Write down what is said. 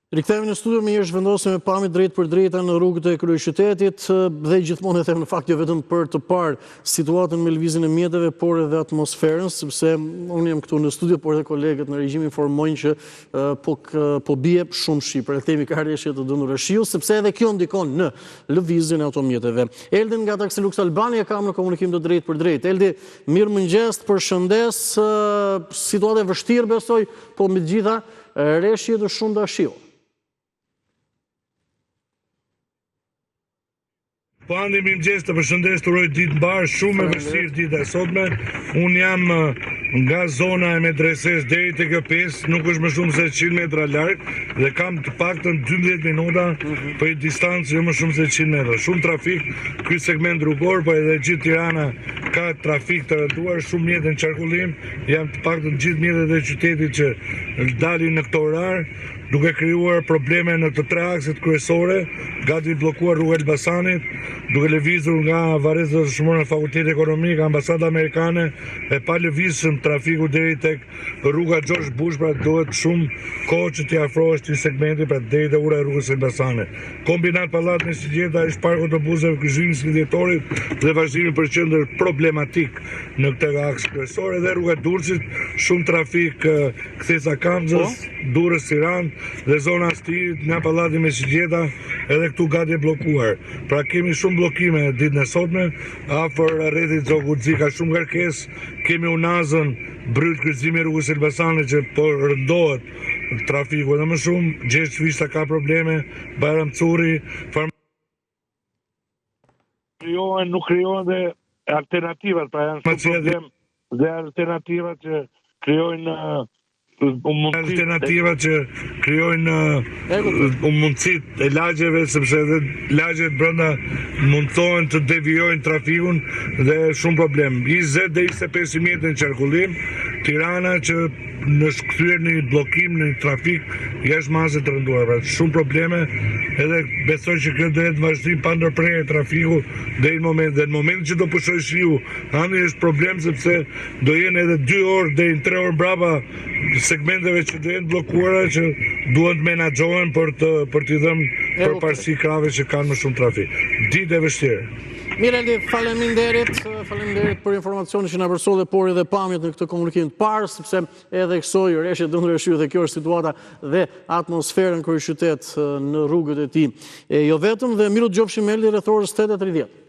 Rikthehemi në studio, me njërë vendosim me pamit drejt për drejta në rrugët e kryeqytetit dhe gjithmonë e them në fakt jo vetëm për të parë situatën me lëvizjen e mjeteve, por edhe atmosferën, sepse unë jam këtu në studio, por edhe kolegët në regjim informojnë që po bie shumë shi, për e themi ka rreshje të dëndur e shiu, sepse edhe kjo ndikon në lëvizjen e automjeteve. Eldin nga Taxi Lux Albania kam në komunikim të drejt për drejt. Eldi, mirëmëngjes, përshëndes, situatë e vështirë besoj, po me gjitha rreshje të shumë të shiu. Po Andi, mirëmëngjes, të përshëndes, të uroj ditë mbarë, shumë e vështirë ditë e sotme. Unë jam nga zona e medreses deri te kjo pjesë, nuk është më shumë se 100 metra larg dhe kam të paktën 12 minuta për një distancë jo më shumë se 100 metra. Shumë trafik, ky segment rrugor, po edhe gjithë Tirana ka trafik të rënduar, shumë mjete në qarkullim, jam të paktën gjithë mjetet e qytetit që dalin në këto orar, duke krijuar probleme në të tre akset kryesore, gati bllokuar rruga Elbasanit, duke lëvizur nga varrezat e shumëruara në Fakultetin Ekonomik, Ambasada Amerikane, e pa lëvizshëm trafiku deri tek rruga George Bush, pra duhet shumë kohë që t'i afrohesh këtij segmenti, pra deri te ura e rrugës Elbasanit. Kombinat Pallat Mesixheta është parku autobuseve kryqëzimi Skënderitorit dhe vazhdimi për qendër problematik në këtë aks kryesor, edhe rruga Durrësit, shumë trafik kthesa Kamzës, Durrës Tiranë dhe zona Stirit nga Pallati Mesixheta, edhe këtu gati e bllokuar. Pra kemi shumë bllokime ditën e sotme, afër rrethit Zoguxhi ka shumë ngarkesë, kemi Unazën, Bryt kryqëzimi rrugës Elbasanit që po rëndohet trafiku edhe më shumë, Gjergj Vishta ka probleme, Bajram Curri, nuk krijohen dhe alternativat, pra janë shumë problem dhe alternativat që krijojnë mundësit e lagjeve, sepse edhe lagjet brenda mundësohen të devijojnë trafikun dhe shumë problem. 20 dhe 25 mjetë në qarkullim, Tirana që në shkëthyre një blokim në trafik jashtë masë të rënduar. Pra, shumë probleme, edhe besoj që kjo do jetë vazhdim pa ndërprerje trafiku deri në moment. Dhe në moment që do pushoj shiu, Andi është problem sepse do jenë edhe 2 orë deri në 3 orë brapa segmenteve që do jenë bllokuara që duhet menaxhohen për t'i dhënë përparësi krave që kanë më shumë trafik. Ditë e vështirë. Mirë, Eldi, faleminderit për informacionin që na përsolli, por edhe pamjet në këtë komunikim të parë, sepse edhe kësoj rreshje dëndër e shiu dhe kjo është situata dhe atmosferën kryeqytet në rrugët e tij. Jo vetëm, dhe miru të gjofshim Eldi rreth orës 8:30.